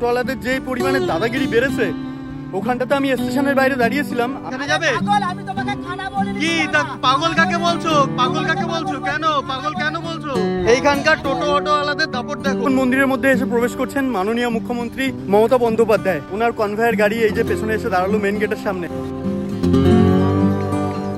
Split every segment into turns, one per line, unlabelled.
টোটোওয়ালাদের যে পরিমাণে দাদাগিরি বেড়েছে, ওখানটাতে আমি স্টেশনের বাইরে দাঁড়িয়েছিলাম। এখানে যাবে কি? পাগল কাকে বলছো? পাগল কাকে বলছো? কেন পাগল কেন বলছো? এইখানকার টোটো অটোওয়ালাদের দাপট দেখো। মন্দিরের মধ্যে এসে প্রবেশ করছেন মাননীয় মুখ্যমন্ত্রী মমতা বন্দ্যোপাধ্যায়। ওনার কনভয়ের গাড়ি এই যে পেছনে এসে দাঁড়ালো মেন গেটের সামনে।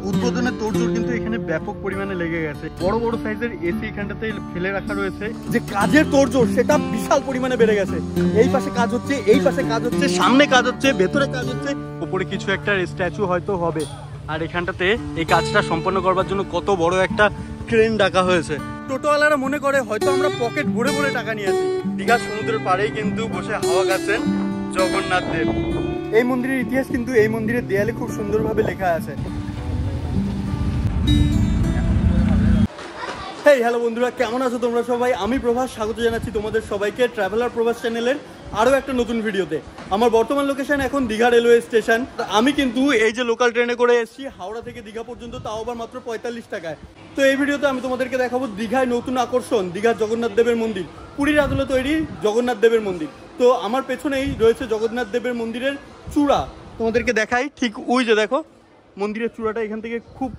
উদ্বোধনের তোড়জোড় কিন্তু এখানে ব্যাপক পরিমাণে লেগে গেছে। বড় বড় সাইজের এসি এখানটাতে ফেলে রাখা রয়েছে। যে কাজের তোড়জোড় সেটা বিশাল পরিমাণে বেড়ে গেছে। এই পাশে কাজ হচ্ছে, এই পাশে কাজ হচ্ছে, সামনে কাজ হচ্ছে, ভেতরে কাজ হচ্ছে, উপরে কিছু একটা স্ট্যাচু হয়তো হবে। আর এখানটাতে এই কাজটা সম্পন্ন করবার জন্য কত বড় একটা ক্রেন ডাকা হয়েছে। টোটোওয়ালারা মনে করে হয়তো আমরা পকেট ভরে ভরে টাকা নিয়ে আসি। দীঘা সমুদ্রের পাড়েই কিন্তু বসে হাওয়া খাচ্ছেন জগন্নাথ দেব। এই মন্দিরের ইতিহাস কিন্তু এই মন্দিরের দেয়ালে খুব সুন্দরভাবে লেখা আছে। হেই হ্যালো বন্ধুরা, কেমন আছো তোমরা সবাই? আমি প্রভাস, স্বাগত জানাচ্ছি তোমাদের সবাইকে ট্রাভেলার প্রভাস চ্যানেলের আরও একটা নতুন ভিডিওতে। আমার বর্তমান লোকেশন এখন দীঘা রেলওয়ে স্টেশন। আমি কিন্তু এই যে লোকাল ট্রেনে করে এসেছি হাওড়া থেকে দীঘা পর্যন্ত, তাও আবার মাত্র 45 টাকায়। তো এই ভিডিওতে আমি তোমাদেরকে দেখাবো দীঘায় নতুন আকর্ষণ দীঘার জগন্নাথ দেবের মন্দির, পুরীর আদলে তৈরি জগন্নাথ দেবের মন্দির। তো আমার পেছনেই রয়েছে জগন্নাথ দেবের মন্দিরের চূড়া, তোমাদেরকে দেখাই। ঠিক ওই যে দেখো মন্দিরের চূড়াটা এখান থেকে খুব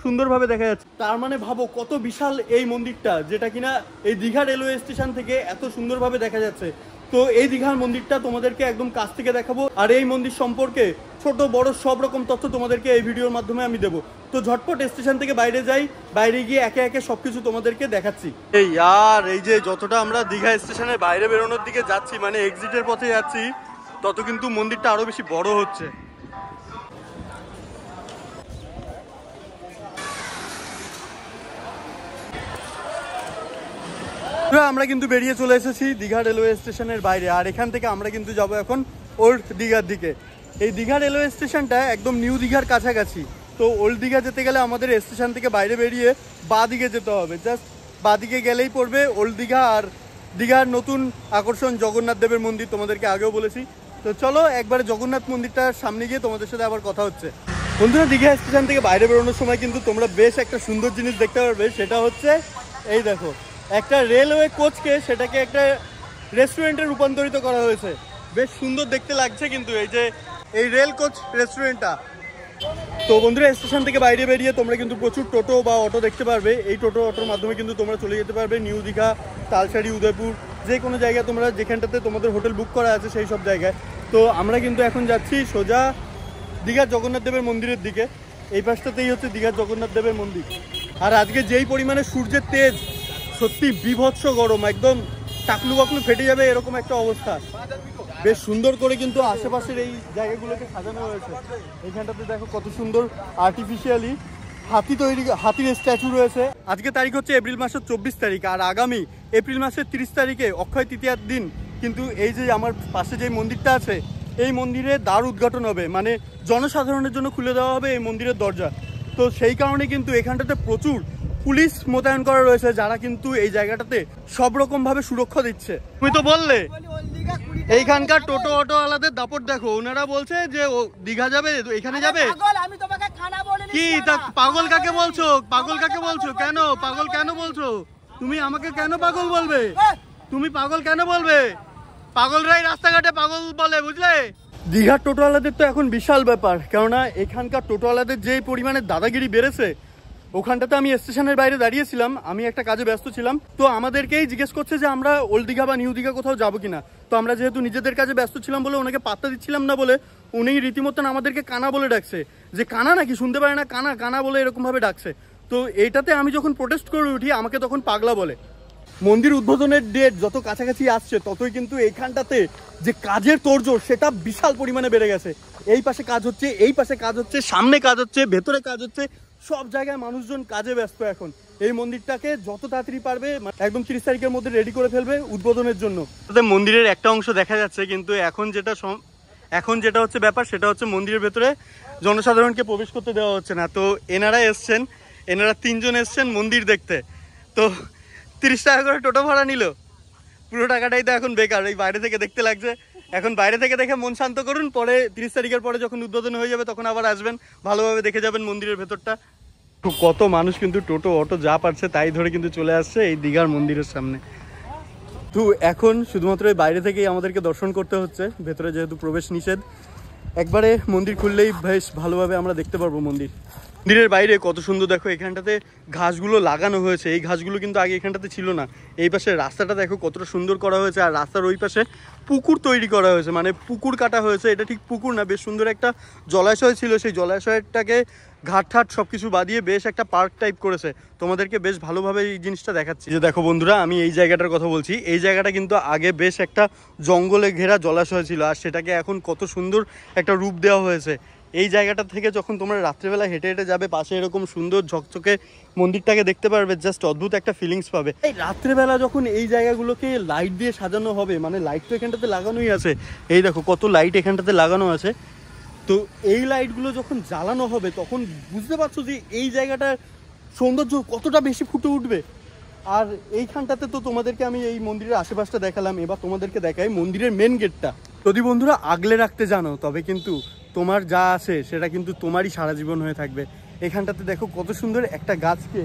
সুন্দরভাবে দেখা যাচ্ছে। তার মানে ভাবো কত বিশাল এই মন্দিরটা, যেটা কিনা এই দীঘা রেলওয়ে স্টেশন থেকে এত সুন্দরভাবে দেখা যাচ্ছে। তো এই দীঘার মন্দিরটা তোমাদেরকে একদম কাছ থেকে দেখাবো, আর এই মন্দির সম্পর্কে ছোট বড় সব রকম তথ্য তোমাদেরকে এই ভিডিওর মাধ্যমে আমি দেবো। তো ঝটপট স্টেশন থেকে বাইরে যাই, বাইরে গিয়ে একে একে সবকিছু তোমাদেরকে দেখাচ্ছি। এই যে যতটা আমরা দীঘা স্টেশনের বাইরে বেরোনোর দিকে যাচ্ছি, মানে এক্সিটের পথে যাচ্ছি, তত কিন্তু মন্দিরটা আরো বেশি বড় হচ্ছে। আমরা কিন্তু বেরিয়ে চলে এসেছি দীঘা রেলওয়ে স্টেশনের বাইরে, আর এখান থেকে আমরা কিন্তু যাব এখন ওল্ড দীঘার দিকে। এই দীঘা রেলওয়ে স্টেশনটা একদম নিউ দীঘার কাছাকাছি। তো ওল্ড দীঘা যেতে গেলে আমাদের স্টেশন থেকে বাইরে বেরিয়ে বাঁ দিকে যেতে হবে। জাস্ট বাঁ দিকে গেলেই পড়বে ওল্ড দীঘা আর দীঘার নতুন আকর্ষণ জগন্নাথ দেবের মন্দির, তোমাদেরকে আগেও বলেছি। তো চলো একবারে জগন্নাথ মন্দিরটার সামনে গিয়ে তোমাদের সাথে আবার কথা হচ্ছে। বন্ধুরা, দীঘা স্টেশন থেকে বাইরে বেরোনোর সময় কিন্তু তোমরা বেশ একটা সুন্দর জিনিস দেখতে পারবে। সেটা হচ্ছে এই দেখো, একটা রেলওয়ে কোচকে সেটাকে একটা রেস্টুরেন্টে রূপান্তরিত করা হয়েছে। বেশ সুন্দর দেখতে লাগছে কিন্তু এই যে এই রেল কোচ রেস্টুরেন্টটা। তো বন্ধুরা, স্টেশন থেকে বাইরে বেরিয়ে তোমরা কিন্তু প্রচুর টোটো বা অটো দেখতে পারবে। এই টোটো অটোর মাধ্যমে কিন্তু তোমরা চলে যেতে পারবে নিউ দীঘা, তালসারি, উদয়পুর, যে কোনো জায়গায় তোমরা যেখানটাতে তোমাদের হোটেল বুক করা আছে সেই সব জায়গায়। তো আমরা কিন্তু এখন যাচ্ছি সোজা দীঘার জগন্নাথ দেবের মন্দিরের দিকে। এই পাশটাতেই হচ্ছে দীঘার জগন্নাথ দেবের মন্দির। আর আজকে যেই পরিমাণে সূর্যের তেজ, সত্যি বিভৎস গরম, একদম টাকলু বাকলু ফেটে যাবে এরকম একটা অবস্থা। বেশ সুন্দর করে কিন্তু আশেপাশের এই জায়গাগুলোকে সাজানো হয়েছে। এখানটাতে দেখো কত সুন্দর আর্টিফিশিয়ালি হাতির স্ট্যাচু রয়েছে। আজকে তারিখ হচ্ছে এপ্রিল মাসের 24 তারিখ, আর আগামী এপ্রিল মাসের 30 তারিখে অক্ষয় তৃতীয়ার দিন কিন্তু এই যে আমার পাশে যে মন্দিরটা আছে এই মন্দিরে দ্বার উদ্ঘাটন হবে, মানে জনসাধারণের জন্য খুলে দেওয়া হবে এই মন্দিরের দরজা। তো সেই কারণে কিন্তু এখানটাতে প্রচুর পুলিশ মোতায়েন করা রয়েছে, যারা কিন্তু এই জায়গাটাতে সব রকম ভাবে সুরক্ষা দিচ্ছে। তুমি তো বললে এইখানকার টোটো অটোওয়ালাদের দাপট দেখো, ওনারা বলছে যে দীঘা যাবে, এখানে যাবে কি? তা পাগল কাকে বলছো? পাগল কাকে বলছো? কেন পাগল কেন বলছো? তুমি আমাকে কেন পাগল বলবে? তুমি পাগল কেন বলবে? পাগলরাই রাস্তাঘাটে পাগল বলে, বুঝলে? দীঘার টোটোওয়ালাদের তো এখন বিশাল ব্যাপার, কেননা এখানকার টোটোওয়ালাদের যে পরিমাণে দাদাগিরি বেড়েছে। ওখানটাতে আমি স্টেশনের বাইরে দাঁড়িয়েছিলাম, আমি একটা কাজে ব্যস্ত ছিলাম। তো আমাদেরকেই জিজ্ঞেস করছে যে আমরা ওল্ড দীঘা বা নিউ দীঘা কোথাও যাবো কিনা। তো আমরা যেহেতু নিজেদের কাজে ব্যস্ত ছিলাম বলে ওনাকে পাত্তা দিচ্ছিলাম না বলে উনি রীতিমতন আমাদেরকে কানা বলে ডাকছে। যে কানা নাকি, শুনতে পারে না, কানা কানা বলে এরকমভাবে ডাকছে। তো এইটাতে আমি যখন প্রোটেস্ট করে উঠি আমাকে তখন পাগলা বলে। মন্দির উদ্বোধনের ডেট যত কাছাকাছি আসছে ততই কিন্তু এইখানটাতে যে কাজের তোড়জোড় সেটা বিশাল পরিমাণে বেড়ে গেছে। এই পাশে কাজ হচ্ছে, এই পাশে কাজ হচ্ছে, সামনে কাজ হচ্ছে, ভেতরে কাজ হচ্ছে, সব জায়গায় মানুষজন কাজে ব্যস্ত। এখন এই মন্দিরটাকে যত তাড়াতাড়ি পারবে একদম 30 তারিখের মধ্যে রেডি করে ফেলবে উদ্বোধনের জন্য। মন্দিরের একটা অংশ দেখা যাচ্ছে, কিন্তু এখন যেটা হচ্ছে ব্যাপার সেটা হচ্ছে মন্দিরের ভেতরে জনসাধারণকে প্রবেশ করতে দেওয়া হচ্ছে না। তো এনারা 3 জন এসছেন মন্দির দেখতে। তো 30 টাকা করে টোটো ভাড়া নিল, পুরো টাকাটাই তো এখন বেকার। এই বাইরে থেকে দেখতে লাগছে, এখন বাইরে থেকে দেখে মন শান্ত করুন, পরে 30 তারিখের পরে যখন উদ্বোধন হয়ে যাবে তখন আবার আসবেন, ভালোভাবে দেখে যাবেন মন্দিরের ভেতরটা। কত মানুষ কিন্তু টোটো অটো যা পারছে তাই ধরে কিন্তু চলে আসছে এই দীঘার মন্দিরের সামনে। তো এখন শুধুমাত্র এই বাইরে থেকেই আমাদেরকে দর্শন করতে হচ্ছে, ভেতরে যেহেতু প্রবেশ নিষেধ। একবারে মন্দির খুললেই বেশ ভালোভাবে আমরা দেখতে পারবো মন্দির। মন্দিরের বাইরে কত সুন্দর দেখো, এখানটাতে ঘাসগুলো লাগানো হয়েছে। এই ঘাসগুলো কিন্তু আগে এখানটাতে ছিল না। এই পাশে রাস্তাটা দেখো কতটা সুন্দর করা হয়েছে, আর রাস্তার ওই পাশে পুকুর তৈরি করা হয়েছে, মানে পুকুর কাটা হয়েছে। এটা ঠিক পুকুর না, বেশ সুন্দর একটা জলাশয় ছিল, সেই জলাশয়টাকে ঘাট ঠাট সব কিছু বাদিয়ে বেশ একটা পার্ক টাইপ করেছে। তোমাদেরকে বেশ ভালোভাবে এই জিনিসটা দেখাচ্ছি। যে দেখো বন্ধুরা, আমি এই জায়গাটার কথা বলছি। এই জায়গাটা কিন্তু আগে বেশ একটা জঙ্গলে ঘেরা জলাশয় ছিল, আর সেটাকে এখন কত সুন্দর একটা রূপ দেওয়া হয়েছে। এই জায়গাটা থেকে যখন তোমরা রাত্রেবেলা হেঁটে হেঁটে যাবে, পাশে এরকম সুন্দর ঝকঝকে মন্দিরটাকে দেখতে পারবে, জাস্ট অদ্ভুত একটা ফিলিংস পাবে। এই রাত্রেবেলা যখন এই জায়গাগুলোকে লাইট দিয়ে সাজানো হবে, মানে লাইট তো এখানটাতে লাগানোই আছে, এই দেখো কত লাইট এখানটাতে লাগানো আছে। তো এই লাইটগুলো যখন জ্বালানো হবে তখন বুঝতে পারছো যে এই জায়গাটার সৌন্দর্য কতটা বেশি ফুটে উঠবে। আর এইখানটাতে তো তোমাদেরকে আমি এই মন্দিরের আশেপাশটা দেখালাম, এবার তোমাদেরকে দেখাই মন্দিরের মেন গেটটা। যদি বন্ধুরা আগলে রাখতে জানো, তবে কিন্তু তোমার যা আছে সেটা কিন্তু তোমারই সারা জীবন হয়ে থাকবে। এখানটাতে দেখো কত সুন্দর একটা গাছকে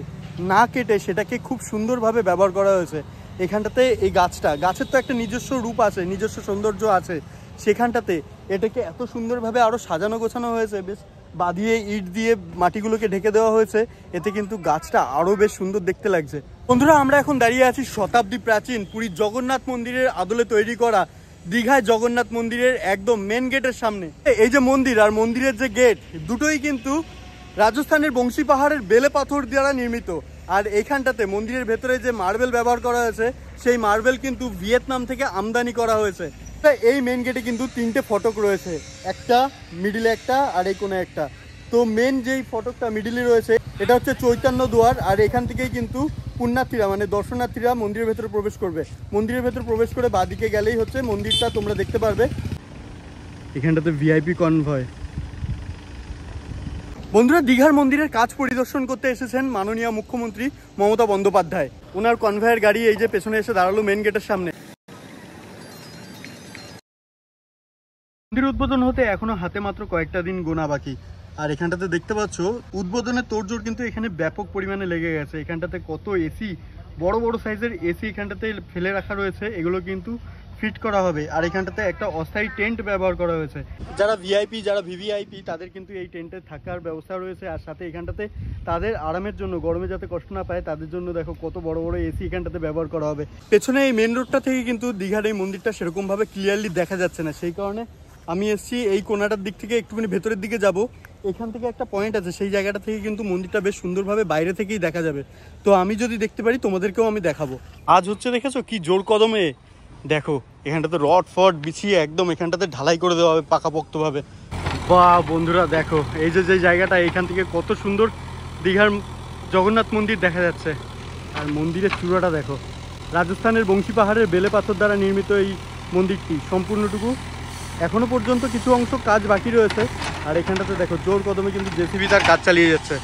না কেটে সেটাকে খুব সুন্দরভাবে ব্যবহার করা হয়েছে। এখানটাতে এই গাছের তো একটা নিজস্ব রূপ আছে, নিজস্ব সৌন্দর্য আছে। সেখানটাতে এটাকে এত সুন্দরভাবে আরও সাজানো গোছানো হয়েছে, বেশ বাঁধিয়ে ইট দিয়ে মাটিগুলোকে ঢেকে দেওয়া হয়েছে। এতে কিন্তু গাছটা আরও বেশ সুন্দর দেখতে লাগছে। বন্ধুরা, আমরা এখন দাঁড়িয়ে আছি শতাব্দী প্রাচীন পুরীর জগন্নাথ মন্দিরের আদলে তৈরি করা দীঘায় জগন্নাথ মন্দিরের একদম মেন গেটের সামনে। এই যে মন্দির আর মন্দিরের যে গেট, দুটোই কিন্তু রাজস্থানের বংশী পাহাড়ের বেলে পাথর দ্বারা নির্মিত। আর এইখানটাতে মন্দিরের ভেতরে যে মার্বেল ব্যবহার করা হয়েছে, সেই মার্বেল কিন্তু ভিয়েতনাম থেকে আমদানি করা হয়েছে। এই মেন গেটে কিন্তু 3টে ফটক রয়েছে, একটা মিডিলে একটা আর এই কোণে একটা। তো মেন যেই ফটকটা মিডিলে রয়েছে এটা হচ্ছে চৈতন্য দুয়ার, আর এখান থেকেই কিন্তু পুণ্যার্থীরা মানে দর্শনার্থীরা মন্দিরের ভেতরে প্রবেশ করবে। মন্দিরের ভেতরে প্রবেশ করে বাঁদিকে গেলেই হচ্ছে মন্দিরটা তোমরা দেখতে পারবে। এখানটাতে ভিআইপি কনভয়। বন্ধুরা, দীঘার মন্দিরের কাজ পরিদর্শন করতে এসেছেন মাননীয় মুখ্যমন্ত্রী মমতা বন্দ্যোপাধ্যায়। ওনার কনভয়ের গাড়ি এই যে পেছনে এসে দাঁড়ালো মেন গেটের সামনে। মন্দির উদ্বোধন হতে এখনো হাতে মাত্র কয়েকটা দিন গোনা বাকি। আর এখানটাতে দেখতে পাচ্ছ উদ্বোধনের তোড়জোড় কিন্তু এখানে ব্যাপক পরিমাণে লেগে গেছে। এখানটাতে কত এসি, বড় বড় সাইজের এসি এখানটাতে ফেলে রাখা রয়েছে, এগুলো কিন্তু ফিট করা হবে। আর এখানটাতে একটা অস্থায়ী টেন্ট ব্যবহার করা হয়েছে। যারা ভিআইপি, যারা ভিভিআইপি, তাদের কিন্তু এই টেন্টে থাকার ব্যবস্থা রয়েছে। আর সাথে এখানটাতে তাদের আরামের জন্য, গরমে যাতে কষ্ট না পায় তাদের জন্য দেখো কত বড় বড় এসি এখানটাতে ব্যবহার করা হবে। পেছনে এই মেন রোডটা থেকে কিন্তু দীঘার এই মন্দিরটা সেরকমভাবে ক্লিয়ারলি দেখা যাচ্ছে না, সেই কারণে আমি এসছি এই কোনাটার দিক থেকে একটুখানি ভেতরের দিকে যাব। এখান থেকে একটা পয়েন্ট আছে, সেই জায়গাটা থেকে কিন্তু মন্দিরটা বেশ সুন্দরভাবে বাইরে থেকেই দেখা যাবে। তো আমি যদি দেখতে পারি তোমাদেরকেও আমি দেখাবো। আজ হচ্ছে দেখেছো কি জোর কদমে, দেখো এখানটাতে রড ফড বিছিয়ে একদম এখানটাতে ঢালাই করে দেওয়া হবে পাকাপোক্তভাবে। বাহ বন্ধুরা দেখো, এই যে জায়গাটা, এখান থেকে কত সুন্দর দীঘার জগন্নাথ মন্দির দেখা যাচ্ছে। আর মন্দিরের চূড়াটা দেখো, রাজস্থানের বংশী পাহাড়ের বেলে পাথর দ্বারা নির্মিত এই মন্দিরটি সম্পূর্ণটুকু। এখনো পর্যন্ত কিছু অংশ কাজ বাকি রয়েছে। আর এখানটাতে দেখো জোর কদমে কিন্তু জেসিবি তার কাজ চালিয়ে যাচ্ছে।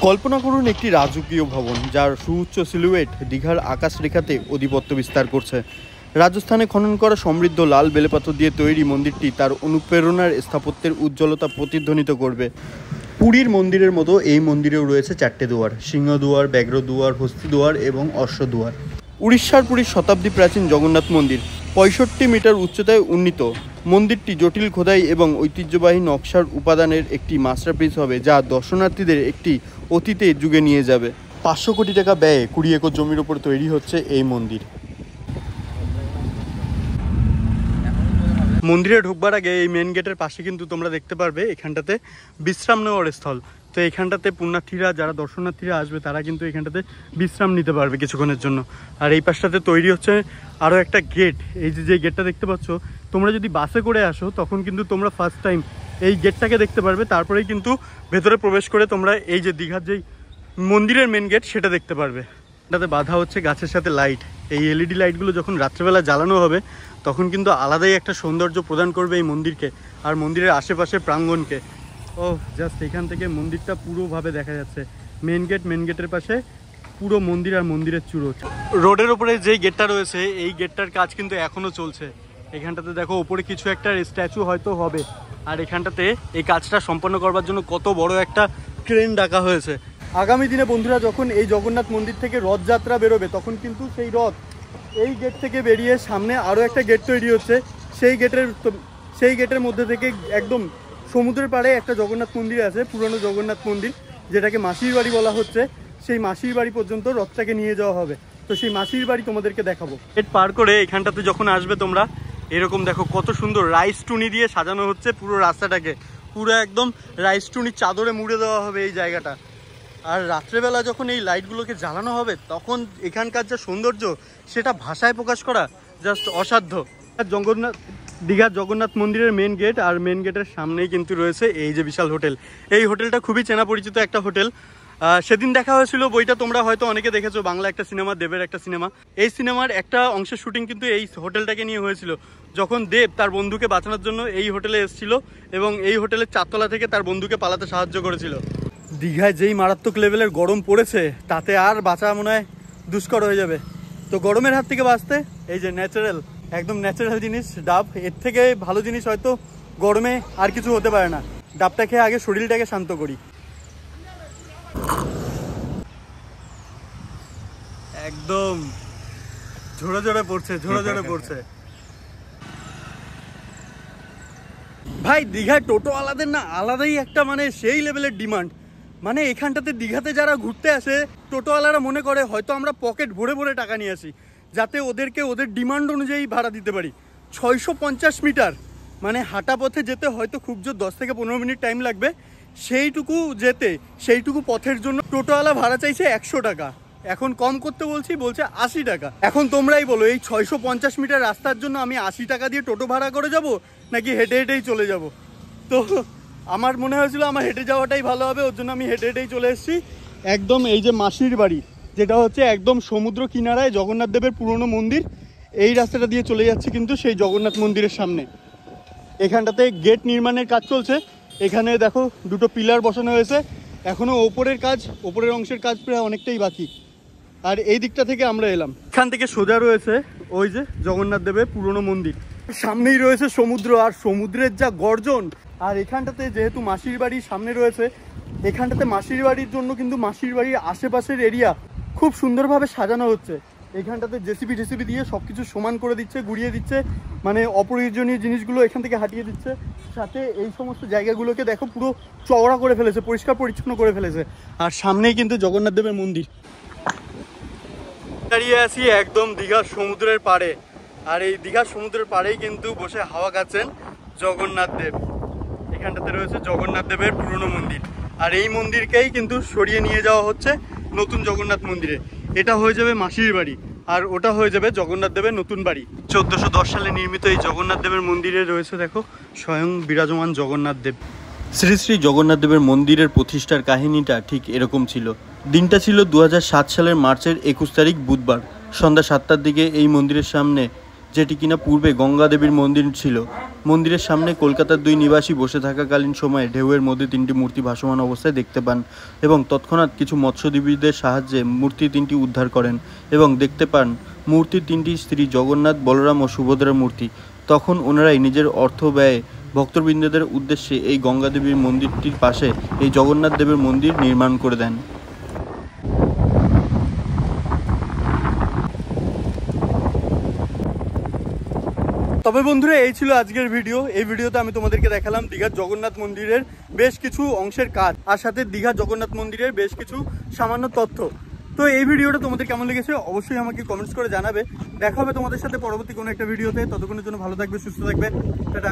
কল্পনা করুন একটি রাজকীয় ভবন, যার সুউচ্চ সিলুয়েট দীঘার আকাশ রেখাতে আধিপত্য বিস্তার করছে। রাজস্থানে খনন করা সমৃদ্ধ লাল বেলেপাথর দিয়ে তৈরি মন্দিরটি তার অনুপ্রেরণার স্থাপত্যের উজ্জ্বলতা প্রতিধ্বনিত করবে। পুরীর মন্দিরের মতো এই মন্দিরেও রয়েছে 4টে দুয়ার, সিংহদুয়ার, ব্যাঘ্র দুয়ার, হস্তি দুয়ার এবং অশ্ব দুয়ার। উড়িষ্যার পুরীর শতাব্দী প্রাচীন জগন্নাথ মন্দির 65 মিটার উচ্চতায় উন্নীত। মন্দিরটি জটিল খোদাই এবং ঐতিহ্যবাহী নকশার উপাদানের একটি মাস্টারপিস হবে, যা দর্শনার্থীদের একটি অতীতে যুগে নিয়ে যাবে। 500 কোটি টাকা ব্যয়ে 20 একর জমির ওপর তৈরি হচ্ছে এই মন্দির। মন্দিরে ঢুকবার আগে এই মেন গেটের পাশে কিন্তু তোমরা দেখতে পারবে এখানটাতে বিশ্রাম নেওয়ার স্থল। তো এখানটাতে পুণ্যার্থীরা, যারা দর্শনার্থীরা আসবে, তারা কিন্তু এখানটাতে বিশ্রাম নিতে পারবে কিছুক্ষণের জন্য। আর এই পাশটাতে তৈরি হচ্ছে আরও একটা গেট। এই যে গেটটা দেখতে পাচ্ছ, তোমরা যদি বাসে করে আসো তখন কিন্তু তোমরা ফার্স্ট টাইম এই গেটটাকে দেখতে পারবে, তারপরেই কিন্তু ভেতরে প্রবেশ করে তোমরা এই যে দীঘার যেই মন্দিরের মেন গেট সেটা দেখতে পারবে। এটাতে বাঁধা হচ্ছে গাছের সাথে লাইট। এই এলইডি লাইটগুলো যখন রাত্রেবেলা জ্বালানো হবে তখন কিন্তু আলাদাই একটা সৌন্দর্য প্রদান করবে এই মন্দিরকে আর মন্দিরের আশেপাশে প্রাঙ্গণকে। ও জাস্ট এখান থেকে মন্দিরটা পুরোভাবে দেখা যাচ্ছে। মেন গেটের পাশে পুরো মন্দির আর মন্দিরের চূড়ো। রোডের ওপরে যেই গেটটা রয়েছে এই গেটটার কাজ কিন্তু এখনও চলছে। এখানটাতে দেখো ওপরে কিছু একটা স্ট্যাচু হয়তো হবে। আর এখানটাতে এই কাজটা সম্পন্ন করবার জন্য কত বড় একটা ক্রেন ডাকা হয়েছে। আগামী দিনে বন্ধুরা যখন এই জগন্নাথ মন্দির থেকে রথযাত্রা বেরোবে তখন কিন্তু সেই রথ এই গেট থেকে বেরিয়ে সামনে আরও একটা গেট তৈরি হচ্ছে, সেই গেটের মধ্যে থেকে একদম সমুদ্রের পাড়ে একটা জগন্নাথ মন্দির আছে, পুরনো জগন্নাথ মন্দির, যেটাকে মাসির বাড়ি বলা হচ্ছে। সেই মাসির বাড়ি পর্যন্ত রথটাকে নিয়ে যাওয়া হবে। তো সেই মাসির বাড়ি তোমাদেরকে দেখাবো। গেট পার করে এখানটাতে যখন আসবে তোমরা, এরকম দেখো কত সুন্দর রাইস টুনি দিয়ে সাজানো হচ্ছে পুরো রাস্তাটাকে। পুরো একদম রাইস টুনির চাদরে মুড়ে দেওয়া হবে এই জায়গাটা। আর রাত্রেবেলা যখন এই লাইটগুলোকে জ্বালানো হবে তখন এখানকার যে সৌন্দর্য সেটা ভাষায় প্রকাশ করা জাস্ট অসাধ্য। দীঘার জগন্নাথ মন্দিরের মেন গেট, আর মেন গেটের সামনেই কিন্তু রয়েছে এই যে বিশাল হোটেল। এই হোটেলটা খুবই চেনা পরিচিত একটা হোটেল। সেদিন দেখা হয়েছিল, বইটা তোমরা হয়তো অনেকে দেখেছো, বাংলা একটা সিনেমা, দেবের একটা সিনেমা। এই সিনেমার একটা অংশের শুটিং কিন্তু এই হোটেলটাকে নিয়ে হয়েছিল, যখন দেব তার বন্ধুকে বাঁচানোর জন্য এই হোটেলে এসেছিল এবং এই হোটেলের চারতলা থেকে তার বন্ধুকে পালাতে সাহায্য করেছিল। দীঘায় যেই মারাত্মক লেভেলের গরম পড়েছে তাতে আর বাঁচা মনে হয় দুষ্কর হয়ে যাবে। তো গরমের হাত থেকে বাঁচতে এই যে ন্যাচারাল, একদম ন্যাচারাল জিনিস ডাব, এর থেকে ভালো জিনিস হয়তো গরমে আর কিছু হতে পারে না। ডাবটা খেয়ে আগে শরীরটাকে শান্ত করি। একদম ঝোড়ো ঝোড়ো পড়ছে, ঝোড়ো ঝোড়ো পড়ছে। ভাই দীঘায় টোটোওয়ালাদের না আলাদাই একটা মানে সেই লেভেলের ডিমান্ড। মানে এখানটাতে দীঘাতে যারা ঘুরতে আসে টোটোওয়ালারা মনে করে হয়তো আমরা পকেট ভরে ভরে টাকা নিয়ে আসি, যাতে ওদেরকে ওদের ডিমান্ড অনুযায়ী ভাড়া দিতে পারি। 650 মিটার মানে হাঁটা পথে যেতে হয়তো খুব জোর 10 থেকে 15 মিনিট টাইম লাগবে। সেইটুকু পথের জন্য টোটোওয়ালা ভাড়া চাইছে 100 টাকা। এখন কম করতে বলছে 80 টাকা। এখন তোমরাই বলো, এই 650 মিটার রাস্তার জন্য আমি 80 টাকা দিয়ে টোটো ভাড়া করে যাব নাকি হেঁটে হেঁটেই চলে যাব? তো আমার মনে হয়েছিল আমার হেঁটে যাওয়াটাই ভালো হবে, ওর জন্য আমি হেঁটে হেঁটেই চলে এসেছি। একদম এই যে মাসির বাড়ি, যেটা হচ্ছে একদম সমুদ্র কিনারায় জগন্নাথ দেবের পুরনো মন্দির, এই রাস্তাটা দিয়ে চলে যাচ্ছে কিন্তু সেই জগন্নাথ মন্দিরের সামনে। এখানটাতে গেট নির্মাণের কাজ চলছে। এখানে দেখো দুটো পিলার বসানো হয়েছে, এখনো ওপরের অংশের কাজ প্রায় অনেকটাই বাকি। আর এই দিকটা থেকে আমরা এলাম, এখান থেকে সোজা রয়েছে ওই যে জগন্নাথ দেবের পুরনো মন্দির, সামনেই রয়েছে সমুদ্র, আর সমুদ্রের যা গর্জন। আর এখানটাতে যেহেতু মাসির বাড়ির সামনে রয়েছে, এখানটাতে মাসির বাড়ির জন্য কিন্তু মাসির বাড়ির আশেপাশের এরিয়া খুব সুন্দরভাবে সাজানো হচ্ছে। এখানটাতে জেসিবি দিয়ে সব কিছু সমান করে দিচ্ছে, গুড়িয়ে দিচ্ছে, মানে অপ্রয়োজনীয় জিনিসগুলো এখান থেকে হাঁটিয়ে দিচ্ছে। সাথে এই সমস্ত জায়গাগুলোকে দেখো পুরো চওড়া করে ফেলেছে, পরিষ্কার পরিচ্ছন্ন করে ফেলেছে। আর সামনেই কিন্তু জগন্নাথ দেবের মন্দির। দাঁড়িয়ে আছি একদম দীঘার সমুদ্রের পাড়ে, আর এই দীঘার সমুদ্রের পাড়েই কিন্তু বসে হাওয়া খাচ্ছেন জগন্নাথ দেব। এখানটাতে রয়েছে জগন্নাথ দেবের পুরনো মন্দির, আর এই মন্দিরকেই কিন্তু সরিয়ে নিয়ে যাওয়া হচ্ছে নতুন জগন্নাথ মন্দিরে। এটা হয়ে যাবে মাসির বাড়ি, আর ওটা হয়ে যাবে জগন্নাথ দেবের নতুন বাড়ি। 1410 সালে নির্মিত এই জগন্নাথ দেবের মন্দিরে রয়েছে দেখো স্বয়ং বিরাজমান জগন্নাথ দেব। শ্রী শ্রী জগন্নাথ দেবের মন্দিরের প্রতিষ্ঠার কাহিনীটা ঠিক এরকম ছিল। দিনটা ছিল 2007 সালের মার্চের 21 তারিখ বুধবার সন্ধ্যা 7টার দিকে। এই মন্দিরের সামনে, যেটি কিনা পূর্বে গঙ্গা দেবীর মন্দির ছিল, মন্দিরের সামনে কলকাতার 2 নিবাসী বসে থাকাকালীন সময়ে ঢেউয়ের মধ্যে 3টি মূর্তি ভাসমান অবস্থায় দেখতে পান এবং তৎক্ষণাৎ কিছু মৎস্যজীবীদের সাহায্যে মূর্তি 3টি উদ্ধার করেন এবং দেখতে পান মূর্তির 3টি স্ত্রী জগন্নাথ, বলরাম ও সুভদ্রার মূর্তি। তখন ওনারাই নিজের অর্থ ব্যয়ে ভক্তবৃন্দদের উদ্দেশ্যে এই গঙ্গা দেবীর মন্দিরটির পাশে এই জগন্নাথ দেবের মন্দির নির্মাণ করে দেন। তবে বন্ধুরা এই ছিল আজকের ভিডিও। এই ভিডিওতে আমি তোমাদেরকে দেখালাম দীঘার জগন্নাথ মন্দিরের বেশ কিছু অংশের কাজ, আর সাথে দীঘার জগন্নাথ মন্দিরের বেশ কিছু সামান্য তথ্য। তো এই ভিডিওটা তোমাদের কেমন লেগেছে অবশ্যই আমাকে কমেন্টস করে জানাবে। দেখা হবে তোমাদের সাথে পরবর্তী কোনো একটা ভিডিওতে। ততক্ষণের জন্য ভালো থাকবে, সুস্থ থাকবে, টাটা।